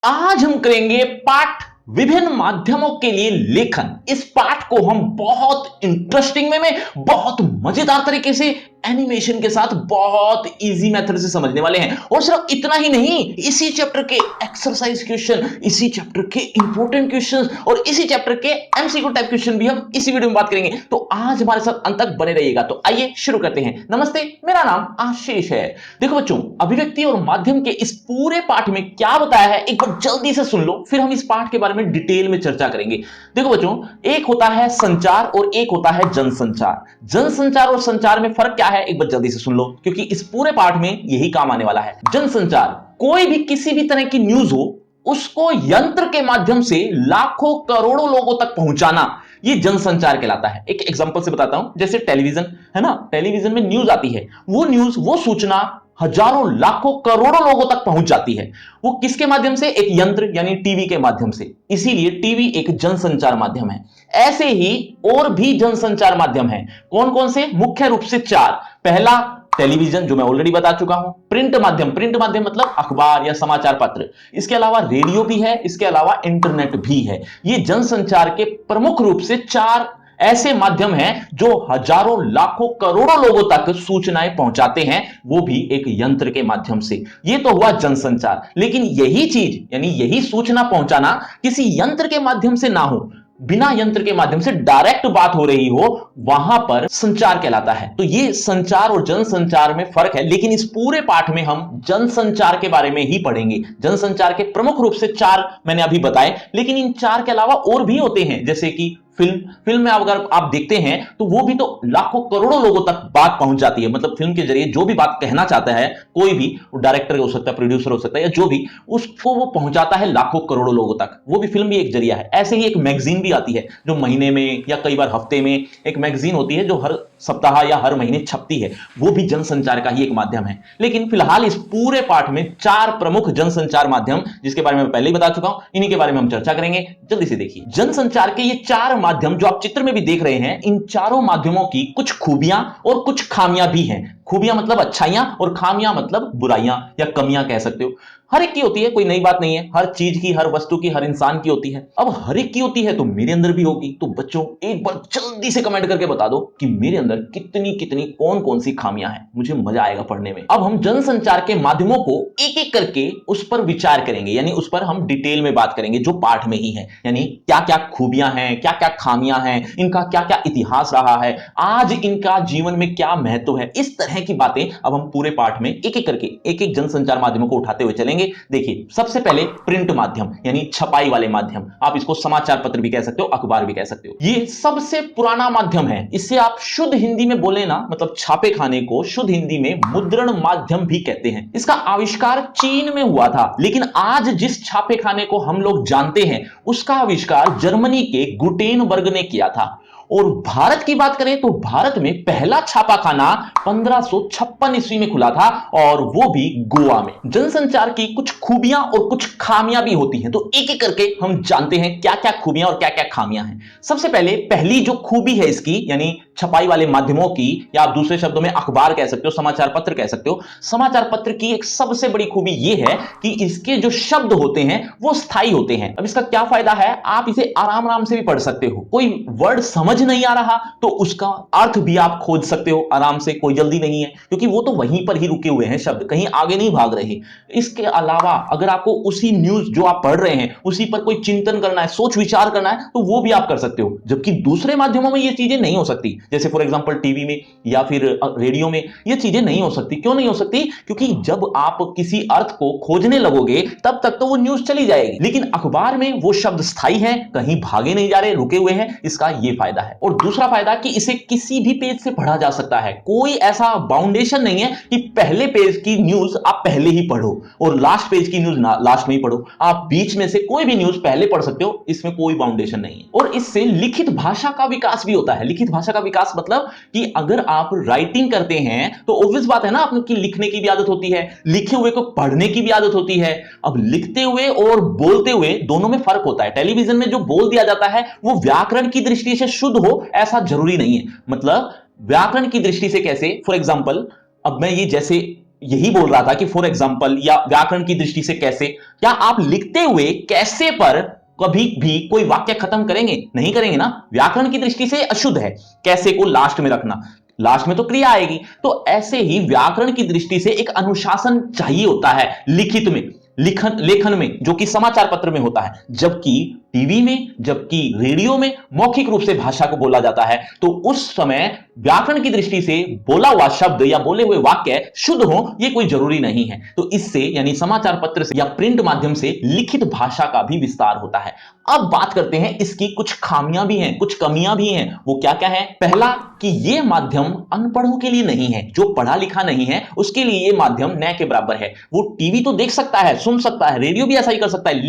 आज हम करेंगे पाठ विभिन्न माध्यमों के लिए लेखन। इस पाठ को हम बहुत इंटरेस्टिंग वे में बहुत मजेदार तरीके से एनिमेशन के साथ बहुत इजी मेथड से समझने वाले हैं। और सिर्फ इतना ही नहीं, इसी चैप्टर के एक्सरसाइज क्वेश्चन, इसी चैप्टर के इंपॉर्टेंट क्वेश्चन और इसी चैप्टर के एमसीक्यू टाइप क्वेश्चन भी हम इसी वीडियो में बात करेंगे। तो आज हमारे साथ अंत तक बने रहिएगा। तो आइए शुरू करते हैं। नमस्ते, मेरा नाम आशीष है। देखो बच्चों, अभिव्यक्ति और माध्यम के इस पूरे पाठ में क्या बताया है एक बार जल्दी से सुन लो, फिर हम इस पाठ के बारे में डिटेल में चर्चा करेंगे। देखो बच्चों, एक होता है संचार और एक होता है जनसंचार। जनसंचार और संचार में फर्क क्या है एक बार जल्दी से सुन लो, क्योंकि इस पूरे पाठ में यही काम आने वाला है। जनसंचार, कोई भी किसी भी तरह की न्यूज हो उसको यंत्र के माध्यम से लाखों करोड़ों लोगों तक पहुंचाना, ये जनसंचार कहलाता है। एक एग्जांपल से बताता हूं, जैसे टेलीविजन है ना, टेलीविजन में न्यूज आती है, वो न्यूज, वो सूचना हजारों लाखों करोड़ों लोगों तक पहुंच जाती है। वो किसके माध्यम से? एक यंत्र यानी टीवी के माध्यम से। इसीलिए टीवी एक जनसंचार माध्यम है। ऐसे ही और भी जनसंचार माध्यम है। कौन कौन से? मुख्य रूप से चार। पहला टेलीविजन, जो मैं ऑलरेडी बता चुका हूं। प्रिंट माध्यम, प्रिंट माध्यम मतलब अखबार या समाचार पत्र। इसके अलावा रेडियो भी है, इसके अलावा इंटरनेट भी है। ये जनसंचार के प्रमुख रूप से चार ऐसे माध्यम हैं जो हजारों लाखों करोड़ों लोगों तक सूचनाएं पहुंचाते हैं, वो भी एक यंत्र के माध्यम से। ये तो हुआ जनसंचार। लेकिन यही चीज यानी यही सूचना पहुंचाना किसी यंत्र के माध्यम से ना हो, बिना यंत्र के माध्यम से डायरेक्ट बात हो रही हो, वहां पर संचार कहलाता है। तो ये संचार और जनसंचार में फर्क है। लेकिन इस पूरे पाठ में हम जनसंचार के बारे में ही पढ़ेंगे। जनसंचार के प्रमुख रूप से चार मैंने अभी बताए, लेकिन इन चार के अलावा और भी होते हैं। जैसे कि फिल्म में अगर आप देखते हैं तो वो भी तो लाखों करोड़ों लोगों तक बात पहुंच जाती है। मतलब फिल्म के जरिए जो भी बात कहना चाहता है कोई भी, वो डायरेक्टर हो सकता है, प्रोड्यूसर हो सकता है, या जो भी, उसको वो पहुंचाता है लाखों करोड़ों लोगों तक। वो भी फिल्म भी एक जरिया है। ऐसे ही एक मैगजीन भी आती है जो महीने में या कई बार हफ्ते में एक मैगजीन होती है जो हर सप्ताह या हर महीने छपती है, वो भी जनसंचार का ही एक माध्यम है। लेकिन फिलहाल इस पूरे पाठ में चार प्रमुख जनसंचार माध्यम, जिसके बारे में मैं पहले ही बता चुका हूं, इन्हीं के बारे में हम चर्चा करेंगे। जल्दी से देखिए, जनसंचार के ये चार माध्यम जो आप चित्र में भी देख रहे हैं, इन चारों माध्यमों की कुछ खूबियां और कुछ खामियां भी हैं। खूबियां मतलब अच्छाइयां और खामियां मतलब बुराइयां या कमियां कह सकते हो। हर एक की होती है, कोई नई बात नहीं है। हर चीज की, हर वस्तु की, हर इंसान की होती है। अब हर एक की होती है तो मेरे अंदर भी होगी। तो बच्चों, एक बार जल्दी से कमेंट करके बता दो कि मेरे अंदर कितनी कितनी कौन कौन सी खामियां हैं। मुझे मजा आएगा पढ़ने में। अब हम जनसंचार के माध्यमों को एक एक करके उस पर विचार करेंगे, यानी उस पर हम डिटेल में बात करेंगे, जो पाठ में ही है। यानी क्या क्या खूबियां हैं, क्या क्या खामियां हैं, इनका क्या क्या इतिहास रहा है, आज इनका जीवन में क्या महत्व है। इस तरह की बातें अब हम पूरे पाठ में एक एक करके एक एक जनसंचार माध्यमों को उठाते हुए चलेंगे। देखिए, सबसे पहले प्रिंट माध्यम यानी छपाई वाले माध्यम। आप इसको समाचार पत्र भी कह सकते हो, अखबार भी कह सकते हो। ये सबसे पुराना माध्यम है। इससे आप शुद्ध हिंदी में बोले ना, मतलब छापे खाने को शुद्ध हिंदी में मुद्रण माध्यम भी कहते हैं। इसका आविष्कार चीन में हुआ था, लेकिन आज जिस छापे खाने को हम लोग जानते हैं उसका आविष्कार जर्मनी के गुटेनबर्ग ने किया था। और भारत की बात करें तो भारत में पहला छापाखाना 1556 ईस्वी में खुला था, और वो भी गोवा में। जनसंचार की कुछ खूबियां और कुछ खामियां भी होती हैं, तो एक एक करके हम जानते हैं क्या क्या खूबियां और क्या क्या खामियां हैं। सबसे पहले पहली जो खूबी है इसकी, यानी छपाई वाले माध्यमों की, या आप दूसरे शब्दों में अखबार कह सकते हो, समाचार पत्र कह सकते हो। समाचार पत्र की एक सबसे बड़ी खूबी यह है कि इसके जो शब्द होते हैं वो स्थायी होते हैं। अब इसका क्या फायदा है? आप इसे आराम आराम से भी पढ़ सकते हो। कोई वर्ड समझ नहीं आ रहा तो उसका अर्थ भी आप खोज सकते हो आराम से, कोई जल्दी नहीं है, क्योंकि वो तो वहीं पर ही रुके हुए हैं, शब्द कहीं आगे नहीं भाग रहे। इसके अलावा अगर आपको उसी न्यूज जो आप पढ़ रहे हैं उसी पर कोई चिंतन करना है, सोच विचार करना है, तो वो भी आप कर सकते हो। जबकि दूसरे माध्यमों में ये चीजें नहीं हो सकती। जैसे फॉर एग्जांपल टीवी में या फिर रेडियो में ये चीजें नहीं हो सकती। क्यों नहीं हो सकती? क्योंकि जब आप किसी अर्थ को खोजने लगोगे तब तक तो वो न्यूज चली जाएगी। लेकिन अखबार में वो शब्द स्थायी हैं, कहीं भागे नहीं जा रहे, रुके हुए हैं। इसका ये फायदा है। और दूसरा फायदा कि इसे किसी भी पेज से पढ़ा जा सकता है। कोई ऐसा बाउंडेशन नहीं है कि पहले पेज की न्यूज आप पहले ही पढ़ो और लास्ट पेज की न्यूज लास्ट में ही पढ़ो। आप बीच में से कोई भी न्यूज पहले पढ़ सकते हो, इसमें कोई बाउंडेशन नहीं है। और इससे लिखित भाषा का विकास भी होता है। लिखित भाषा का विकास मतलब कि अगर आप राइटिंग करते हैं तो ऑब्वियस बात है ना, आपकी लिखने की भी आदत होती है, लिखे हुए को पढ़ने की भी आदत होती है। अब लिखते हुए और बोलते हुए दोनों में फर्क होता है। टेलीविजन में जो बोल दिया जाता है वो व्याकरण की दृष्टि से शुद्ध हो ऐसा जरूरी नहीं है। मतलब व्याकरण की दृष्टि से कैसे? फॉर एग्जाम्पल, अब मैं ये जैसे यही बोल रहा था कि फॉर एग्जाम्पल या व्याकरण की दृष्टि से कैसे, क्या आप लिखते हुए कैसे पर कभी भी कोई वाक्य खत्म करेंगे? नहीं करेंगे ना। व्याकरण की दृष्टि से अशुद्ध है कैसे को लास्ट में रखना, लास्ट में तो क्रिया आएगी। तो ऐसे ही व्याकरण की दृष्टि से एक अनुशासन चाहिए होता है लिखित में, लेखन में, जो कि समाचार पत्र में होता है। जबकि टीवी में, जबकि रेडियो में मौखिक रूप से भाषा को बोला जाता है, तो उस समय व्याकरण की दृष्टि से बोला हुआ शब्द या बोले हुए वाक्य शुद्ध हो ये कोई जरूरी नहीं है। तो इससे यानी समाचार पत्र से या प्रिंट माध्यम से लिखित भाषा का भी विस्तार होता है। अब बात करते हैं इसकी कुछ खामियां भी हैं, कुछ कमियां भी हैं। वो क्या क्या है? पहला कि ये माध्यम अनपढ़ों के लिए नहीं है, जो पढ़ा लिखा नहीं है उसके लिए ये माध्यम न के बराबर है। वो टीवी तो देख सकता है, सुन सकता है, रेडियो भी ऐसा ही कर सकता है,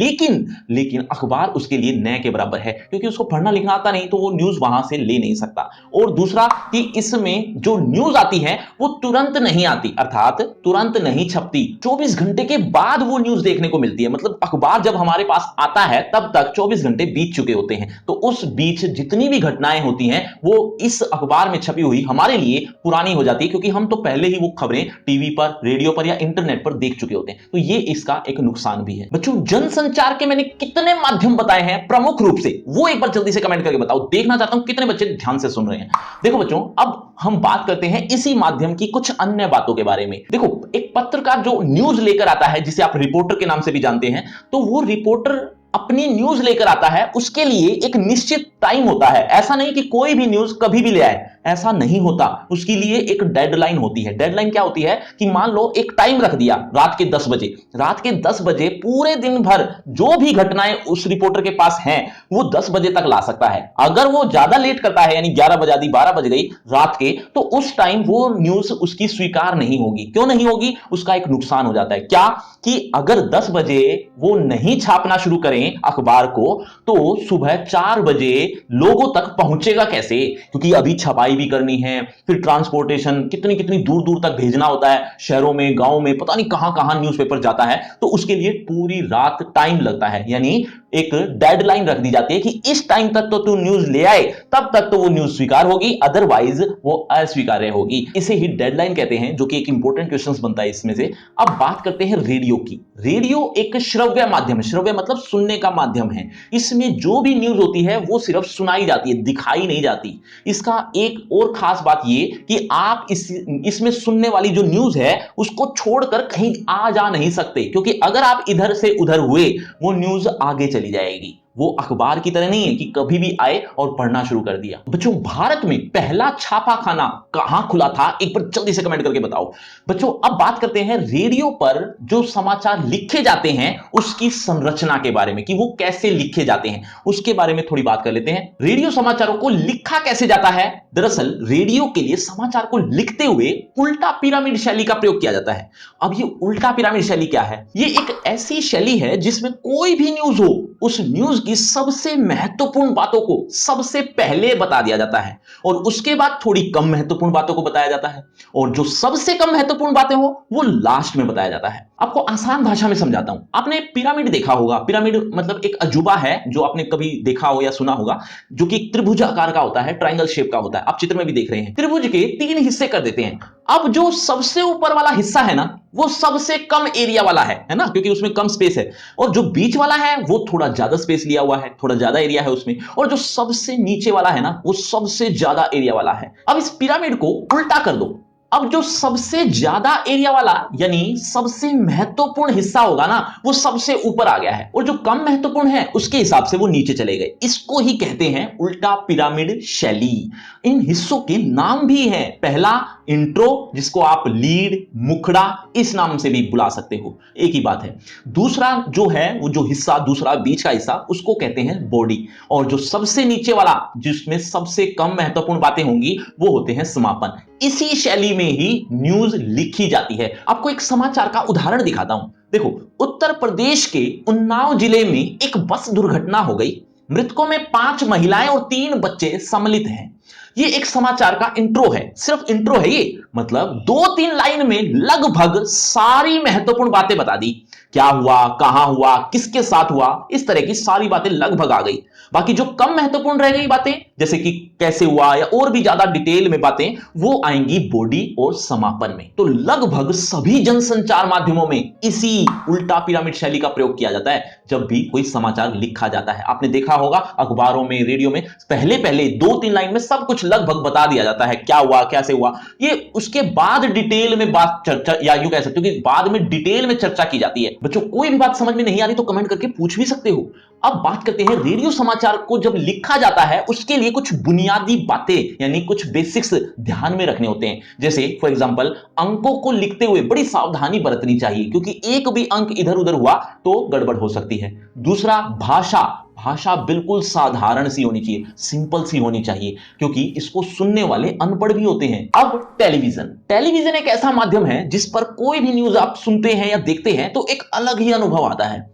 लेकिन अखबार उसके लिए न के बराबर है, क्योंकि उसको पढ़ना लिखना आता नहीं, तो वो न्यूज वहां से ले नहीं सकता। और दूसरा कि इसमें जो न्यूज आती है वो तुरंत नहीं आती, अर्थात तुरंत नहीं छपती, 24 घंटे के बाद वो न्यूज देखने को मिलती है। मतलब अखबार जब हमारे पास आता है तब तक 24 घंटे बीत चुके होते हैं। तो उस बीच जितनी भी घटनाएं होती हैं वो इस अखबार में छपी हुई हमारे लिए पुरानी हो जाती है, क्योंकि हम तो पहले ही वो खबरें टीवी पर, रेडियो पर या इंटरनेट पर देख चुके होते हैं। तो ये इसका एक नुकसान भी है। बच्चों, जनसंचार के मैंने कितने माध्यम बताए हैं प्रमुख रूप से, वो एक बार जल्दी से कमेंट करके बताओ। देखना चाहता हूं कितने बच्चे ध्यान से सुन रहे हैं। देखो बच्चों, अब हम बात करते हैं इसी माध्यम की कुछ अन्य बातों के बारे में। देखो, एक पत्रकार जो न्यूज लेकर आता है, जिसे आप रिपोर्टर के नाम से भी जानते हैं, तो वो रिपोर्टर अपनी न्यूज लेकर आता है, उसके लिए एक निश्चित टाइम होता है। ऐसा नहीं कि कोई भी न्यूज कभी भी ले आए, ऐसा नहीं होता। उसके लिए एक डेडलाइन होती है। डेडलाइन क्या होती है कि मान लो एक टाइम रख दिया रात के 10 बजे, रात के 10 बजे पूरे दिन भर जो भी घटनाएं उस रिपोर्टर के पास हैं वो 10 बजे तक ला सकता है। अगर वो ज्यादा लेट करता है, यानी 11 बजा दी, 12 बज गई रात के, तो उस टाइम वो न्यूज उसकी स्वीकार नहीं होगी। क्यों नहीं होगी? उसका एक नुकसान हो जाता है। क्या कि अगर 10 बजे वो नहीं छापना शुरू करें अखबार को, तो सुबह 4 बजे लोगों तक पहुंचेगा कैसे? क्योंकि अभी छपाई भी करनी है, फिर ट्रांसपोर्टेशन, कितनी कितनी दूर दूर तक भेजना होता है, शहरों में, गांव में, पता नहीं कहां कहां न्यूज़पेपर जाता है। तो उसके लिए पूरी रात टाइम लगता है, यानी एक डेडलाइन रख दी जाती है कि इस टाइम तक तो तू न्यूज ले आए, तब तक तो वो न्यूज स्वीकार होगी, अदरवाइज वो अस्वीकार्य होगी। इसे ही डेडलाइन कहते हैं, जो कि एक इंपॉर्टेंट क्वेश्चन बनता है इसमें से। अब बात करते हैं रेडियो की। रेडियो एक श्रव्य माध्यम है, श्रव्य मतलब सुनने का माध्यम है। इसमें जो भी न्यूज होती है वो सिर्फ सुनाई जाती है, दिखाई नहीं जाती। इसका एक और खास बात ये कि आप इसमें सुनने वाली जो न्यूज है उसको छोड़कर कहीं आ जा नहीं सकते, क्योंकि अगर आप इधर से उधर हुए वो न्यूज आगे चली जाएगी। वो अखबार की तरह नहीं है कि कभी भी आए और पढ़ना शुरू कर दिया। बच्चों, भारत में पहला छापाखाना कहां खुला था? एक बार जल्दी से कमेंट करके बताओ। बच्चों, अब बात करते हैं रेडियो पर जो समाचार लिखे जाते हैं उसकी संरचना के बारे में, कि वो कैसे लिखे जाते हैं, उसके बारे में थोड़ी बात कर लेते हैं। रेडियो समाचारों को लिखा कैसे जाता है? दरअसल रेडियो के लिए समाचार को लिखते हुए उल्टा पिरामिड शैली का प्रयोग किया जाता है। अब ये उल्टा पिरामिड शैली क्या है? ये एक ऐसी शैली है जिसमें कोई भी न्यूज हो, उस न्यूज की सबसे महत्वपूर्ण बातों को सबसे पहले बता दिया जाता है, और उसके बाद थोड़ी कम महत्वपूर्ण बातों को बताया जाता है, और जो सबसे कम महत्वपूर्ण बातें हो वो लास्ट में बताया जाता है। आपको आसान भाषा में समझाता हूं। आपने पिरामिड देखा होगा। पिरामिड मतलब एक अजूबा है जो आपने कभी देखा हो या सुना होगा, जो कि त्रिभुज आकार का होता है, ट्रायंगल शेप का होता है। आप चित्र में भी देख रहे हैं। त्रिभुज के 3 हिस्से कर देते हैं। अब जो सबसे ऊपर वाला हिस्सा है ना, वो सबसे कम एरिया वाला है ना, क्योंकि उसमें कम स्पेस है। और जो बीच वाला है वो थोड़ा ज्यादा स्पेस लिया हुआ है, थोड़ा ज्यादा एरिया है उसमें। और जो सबसे नीचे वाला है ना, वो सबसे ज्यादा एरिया वाला है। अब इस पिरामिड को उल्टा कर दो। अब जो सबसे ज्यादा एरिया वाला यानी सबसे महत्वपूर्ण हिस्सा होगा ना, वो सबसे ऊपर आ गया है, और जो कम महत्वपूर्ण है उसके हिसाब से वो नीचे चले गए। इसको ही कहते हैं उल्टा पिरामिड शैली। इन हिस्सों के नाम भी हैं। पहला इंट्रो, जिसको आप लीड, मुखड़ा इस नाम से भी बुला सकते हो, एक ही बात है। दूसरा जो है वो जो हिस्सा, दूसरा बीच का हिस्सा, उसको कहते हैं बॉडी। और जो सबसे नीचे वाला, जिसमें सबसे कम महत्वपूर्ण बातें होंगी, वो होते हैं समापन। इसी शैली में ही न्यूज लिखी जाती है। आपको एक समाचार का उदाहरण दिखाता हूं। देखो, उत्तर प्रदेश के उन्नाव जिले में एक बस दुर्घटना हो गई। मृतकों में 5 महिलाएं और 3 बच्चे सम्मिलित हैं। ये एक समाचार का इंट्रो है, सिर्फ इंट्रो है ये। मतलब 2-3 लाइन में लगभग सारी महत्वपूर्ण बातें बता दी। क्या हुआ, कहां हुआ, किसके साथ हुआ, इस तरह की सारी बातें लगभग आ गई। बाकी जो कम महत्वपूर्ण रह गई बातें, जैसे कि कैसे हुआ या और भी ज्यादा डिटेल में बातें वो आएंगी बॉडी और समापन में। तो लगभग सभी जनसंचार माध्यमों में इसी उल्टा पिरामिड शैली का प्रयोग किया जाता है जब भी कोई समाचार लिखा जाता है। आपने देखा होगा अखबारों में, रेडियो में पहले पहले 2-3 लाइन में सब कुछ लगभग बता दिया जाता है, क्या हुआ कैसे हुआ, ये उसके बाद डिटेल में बात चर्चा, या यूं कह सकते हो कि बाद में डिटेल में चर्चा की जाती है। बच्चों कोई भी बात समझ में नहीं आ रही तो कमेंट करके पूछ भी सकते हो। अब बात करते हैं रेडियो समाचार को जब लिखा जाता है उसके लिए कुछ बुनियादी बातें यानी कुछ बेसिक्स ध्यान में रखने होते हैं। जैसे फॉर एग्जांपल अंकों को लिखते हुए बड़ी सावधानी बरतनी चाहिए क्योंकि एक भी अंक इधर उधर हुआ तो गड़बड़ हो सकती है। दूसरा भाषा बिल्कुल साधारण सी होनी चाहिए, सिंपल सी होनी चाहिए क्योंकि इसको सुनने वाले अनपढ़ भी होते हैं। अब टेलीविजन एक ऐसा माध्यम है जिस पर कोई भी न्यूज आप सुनते हैं या देखते हैं तो एक अलग ही अनुभव आता है।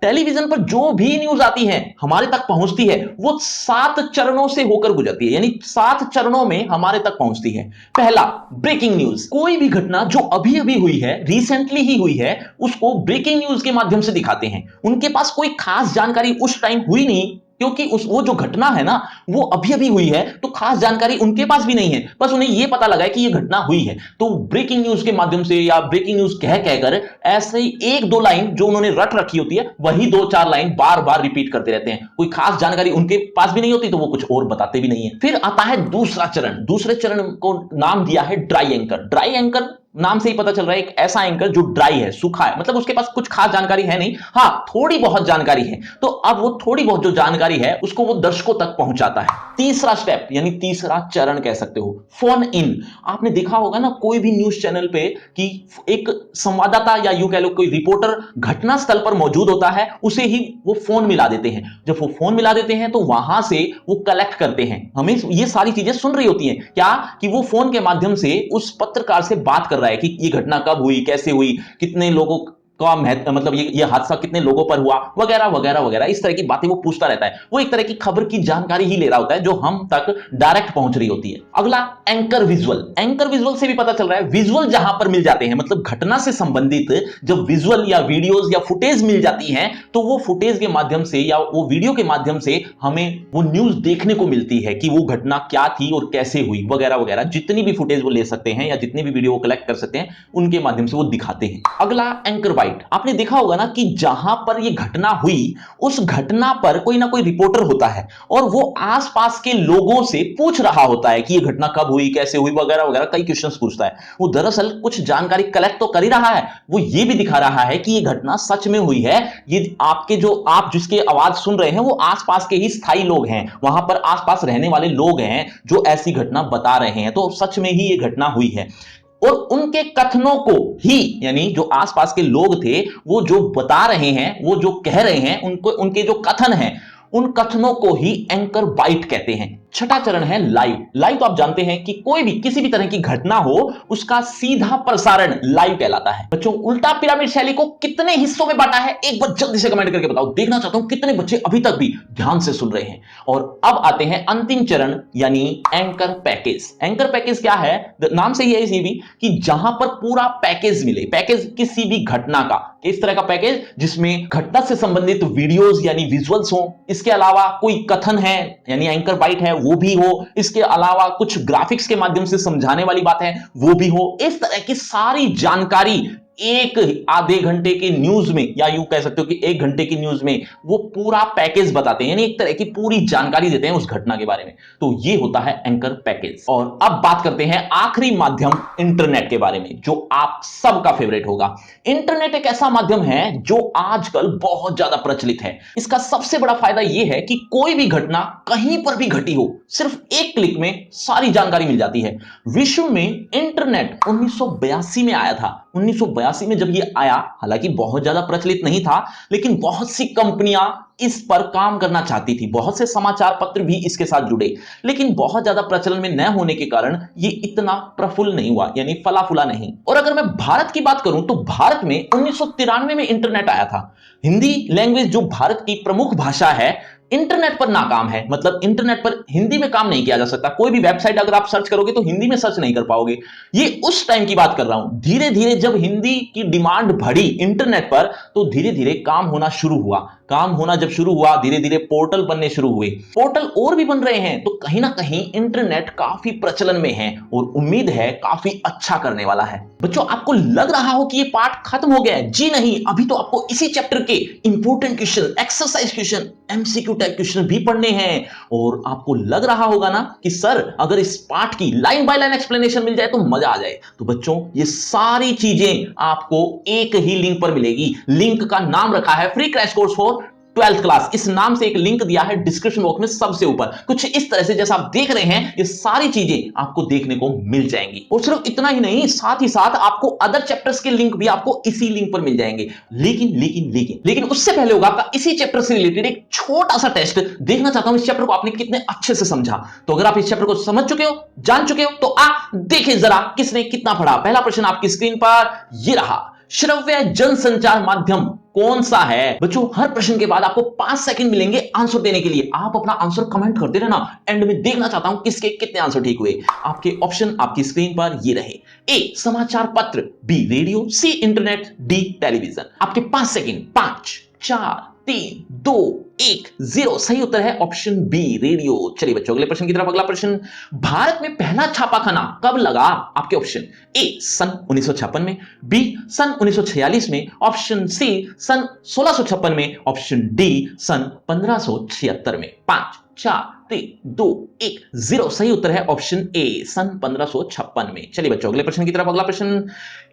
टेलीविजन पर जो भी न्यूज आती है हमारे तक पहुंचती है वो 7 चरणों से होकर गुजरती है, यानी 7 चरणों में हमारे तक पहुंचती है। पहला, ब्रेकिंग न्यूज। कोई भी घटना जो अभी अभी हुई है, रिसेंटली ही हुई है, उसको ब्रेकिंग न्यूज के माध्यम से दिखाते हैं। उनके पास कोई खास जानकारी उस टाइम हुई नहीं क्योंकि वो जो घटना है ना वो अभी अभी हुई है तो खास जानकारी उनके पास भी नहीं है, बस उन्हें यह पता लगा है कि यह घटना हुई है तो ब्रेकिंग न्यूज के माध्यम से या ब्रेकिंग न्यूज कहकर ऐसे ही 1-2 लाइन जो उन्होंने रट रखी होती है वही 2-4 लाइन बार बार रिपीट करते रहते हैं। कोई खास जानकारी उनके पास भी नहीं होती तो वो कुछ और बताते भी नहीं है। फिर आता है दूसरा चरण। दूसरे चरण को नाम दिया है ड्राई एंकर। ड्राई एंकर नाम से ही पता चल रहा है एक ऐसा एंकर जो ड्राई है, सूखा है, मतलब उसके पास कुछ खास जानकारी है नहीं, हां थोड़ी बहुत जानकारी है। तो अब वो थोड़ी बहुत जो जानकारी है उसको वो दर्शकों तक पहुंचाता है। तीसरा स्टेप यानी तीसरा चरण कह सकते हो, फोन इन। आपने देखा होगा ना कोई भी न्यूज चैनल पे कि एक संवाददाता या यूं कह लो कोई रिपोर्टर घटना स्थल पर मौजूद होता है, उसे ही वो फोन मिला देते हैं। जब वो फोन मिला देते हैं तो वहां से वो कलेक्ट करते हैं, हमें ये सारी चीजें सुन रही होती हैं क्या कि वो फोन के माध्यम से उस पत्रकार से बात कर रहा है कि ये घटना कब हुई, कैसे हुई, कितने लोगों का मतलब ये हादसा कितने लोगों पर हुआ, वगैरह वगैरह वगैरह, इस तरह की बातें वो पूछता रहता है। वो एक तरह की खबर की जानकारी ही ले रहा होता है जो हम तक डायरेक्ट पहुंच रही होती है। अगला एंकर विजुअल। एंकर विजुअल से भी पता चल रहा है विजुअल जहां पर मिल जाते हैं, मतलब घटना से संबंधित जब विजुअल या वीडियोस या फुटेज मिल जाती हैं तो वो फुटेज के माध्यम से या वो वीडियो के माध्यम से हमें वो न्यूज देखने को मिलती है कि वो घटना क्या थी और कैसे हुई, वगैरह वगैरह। जितनी भी फुटेज वो ले सकते हैं या जितनी भी वीडियो वो कलेक्ट कर सकते हैं उनके माध्यम से वो दिखाते हैं। अगला एंकर बाइट। आपने देखा होगा ना कि जहां पर यह घटना हुई उस घटना पर कोई ना कोई रिपोर्टर होता है और वो आसपास के लोगों से पूछ रहा होता है कि यह घटना कब हुई, कैसे हुई, वगैरह वगैरह, कई क्वेश्चंस पूछता है। वो दरअसल कुछ जानकारी कलेक्ट तो कर ही रहा है, वो ये भी दिखा रहा है कि यह घटना सच में हुई है। ये आपके जो आप जिसके आवाज सुन रहे हैं वो आसपास के ही स्थायी लोग हैं, वहां पर आसपास रहने वाले लोग हैं जो ऐसी घटना बता रहे हैं, तो सच में ही यह घटना हुई है। और उनके कथनों को ही, यानी जो आसपास के लोग थे वो जो बता रहे हैं, वो जो कह रहे हैं, उनको उनके जो कथन हैं उन कथनों को ही एंकर बाइट कहते हैं। छठा चरण है लाइव। लाइव तो आप जानते हैं कि कोई भी किसी भी तरह की घटना हो उसका सीधा प्रसारण लाइव कहलाता है। बच्चों उल्टा पिरामिड शैली को कितने हिस्सों में बांटा है एक बार जल्दी से कमेंट करके बताओ, देखना चाहता हूं कितने बच्चे अभी तक भी ध्यान से सुन रहे हैं। और अब आते हैं अंतिम चरण यानी एंकर पैकेज। एंकर पैकेज क्या है, नाम से ही है इसी भी कि जहां पर पूरा पैकेज मिले। पैकेज किसी भी घटना का, इस तरह का पैकेज जिसमें घटना से संबंधित वीडियोस यानी विजुअल्स हो, इसके अलावा कोई कथन है यानी एंकर बाइट है वो भी हो, इसके अलावा कुछ ग्राफिक्स के माध्यम से समझाने वाली बात है वो भी हो। इस तरह की सारी जानकारी एक आधे घंटे की न्यूज में या यूं कह सकते हो कि 1 घंटे की न्यूज में वो पूरा पैकेज बताते हैं, यानी एक तरह की पूरी जानकारी देते हैं उस घटना के बारे में। तो ये होता है एंकर पैकेज। और अब बात करते हैं आखिरी माध्यम इंटरनेट के बारे में, जो आप सबका फेवरेट होगा। इंटरनेट एक ऐसा माध्यम है जो आजकल बहुत ज्यादा प्रचलित है। इसका सबसे बड़ा फायदा यह है कि कोई भी घटना कहीं पर भी घटी हो, सिर्फ एक क्लिक में सारी जानकारी मिल जाती है। विश्व में इंटरनेट 1982 में आया था। 1982 में जब ये आया, हालांकि बहुत ज्यादा प्रचलित नहीं था, लेकिन बहुत सी कंपनियां इस पर काम करना चाहती थी, बहुत से समाचार पत्र भी इसके साथ जुड़े, लेकिन बहुत ज्यादा प्रचलन में न होने के कारण ये इतना प्रफुल्ल नहीं हुआ, यानी फला फूला नहीं। और अगर मैं भारत की बात करूं तो भारत में 1993 में इंटरनेट आया था। हिंदी लैंग्वेज जो भारत की प्रमुख भाषा है, इंटरनेट पर नाकाम है, मतलब इंटरनेट पर हिंदी में काम नहीं किया जा सकता। कोई भी वेबसाइट अगर आप सर्च करोगे तो हिंदी में सर्च नहीं कर पाओगे। ये उस टाइम की बात कर रहा हूं। धीरे धीरे जब हिंदी की डिमांड बढ़ी इंटरनेट पर तो धीरे धीरे काम होना शुरू हुआ। काम होना जब शुरू हुआ, धीरे धीरे पोर्टल बनने शुरू हुए, पोर्टल और भी बन रहे हैं, तो कहीं ना कहीं इंटरनेट काफी प्रचलन में है और उम्मीद है काफी अच्छा करने वाला है। बच्चों, आपको लग रहा हो कि ये पार्ट खत्म हो गया है? जी नहीं, अभी तो आपको इसी चैप्टर के important question, exercise question, MCQ type question भी पढ़ने हैं। और आपको लग रहा होगा ना कि सर अगर इस पार्ट की लाइन बाय लाइन एक्सप्लेनेशन मिल जाए तो मजा आ जाए। तो बच्चों, ये सारी चीजें आपको एक ही लिंक पर मिलेगी। लिंक का नाम रखा है free crash course for 12th class. इस नाम से एक लिंक दिया है डिस्क्रिप्शन बॉक्स में सबसे ऊपर। कुछ इस तरह से जैसा आप देख रहे हैं, ये सारी चीजें आपको देखने को मिल जाएंगी। और सिर्फ इतना ही नहीं, साथ ही साथ आपको अदर चैप्टर्स के लिंक भी आपको इसी लिंक पर मिल जाएंगे। लेकिन उससे पहले होगा आपका इसी चैप्टर से रिलेटेड एक छोटा सा टेस्ट। देखना चाहता हूं इस चैप्टर को आपने कितने अच्छे से समझा। तो अगर आप इस चैप्टर को समझ चुके हो, जान चुके हो, तो देखें जरा किसने कितना पढ़ा। पहला प्रश्न आपकी स्क्रीन पर ये रहा, श्रव्य जनसंचार माध्यम कौन सा है? बच्चों, हर प्रश्न के बाद आपको 5 सेकंड मिलेंगे आंसर देने के लिए। आप अपना आंसर कमेंट करते रहना, एंड में देखना चाहता हूं किसके कितने आंसर ठीक हुए। आपके ऑप्शन आपकी स्क्रीन पर ये रहे, ए समाचार पत्र, बी रेडियो, सी इंटरनेट, डी टेलीविजन। आपके 5 सेकंड, 5 4 3 2 1 0। सही उत्तर है ऑप्शन बी, रेडियो। चलिए बच्चों, अगले प्रश्न की तरफ। अगला प्रश्न, भारत में पहला छापाखाना कब लगा? आपके ऑप्शन, ए सन 1956 में, बी सन 1946 में, ऑप्शन सी सन 1656 में, ऑप्शन डी सन 1576 में। 5 4 3 2 1 0। सही उत्तर है ऑप्शन ए, सन 1556 में। चलिए बच्चों, अगले प्रश्न की तरफ। अगला प्रश्न,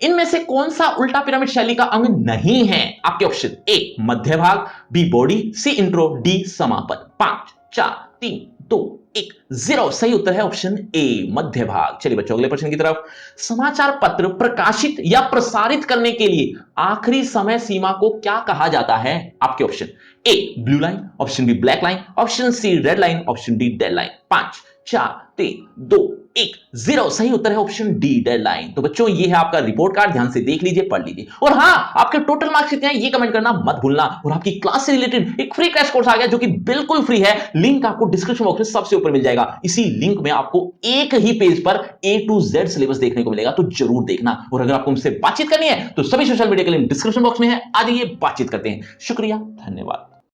इनमें से कौन सा उल्टा पिरामिड शैली का अंग नहीं है? आपके ऑप्शन, ए मध्य भाग, बी बॉडी, सी इंट्रो, डी समापन। 5 4 3 2 1 0। सही उत्तर है ऑप्शन ए, मध्य भाग। चलिए बच्चों, अगले प्रश्न की तरफ। समाचार पत्र प्रकाशित या प्रसारित करने के लिए आखिरी समय सीमा को क्या कहा जाता है? आपके option, A blue line, option B black line, option C red line, option D dead line. 5 4 3 2 1 0। सही उत्तर है ऑप्शन डी, डेड लाइन। तो बच्चों, ये है आपका रिपोर्ट कार्ड, ध्यान से देख लीजिए, पढ़ लीजिए। और हां, आपके टोटल मार्क्स कितने हैं ये कमेंट करना मत भूलना। और आपकी क्लास से रिलेटेड एक फ्री क्रैश कोर्स आ गया जो कि बिल्कुल फ्री है। लिंक आपको डिस्क्रिप्शन बॉक्स में सबसे ऊपर मिल जाएगा। इसी लिंक में आपको एक ही पेज पर A to Z सिलेबस देखने को मिलेगा, तो जरूर देखना। और अगर आपको मुझसे बातचीत करनी है तो सभी सोशल मीडिया के लिंक डिस्क्रिप्शन बॉक्स में है। आ जाइए, बातचीत करते हैं। शुक्रिया, धन्यवाद।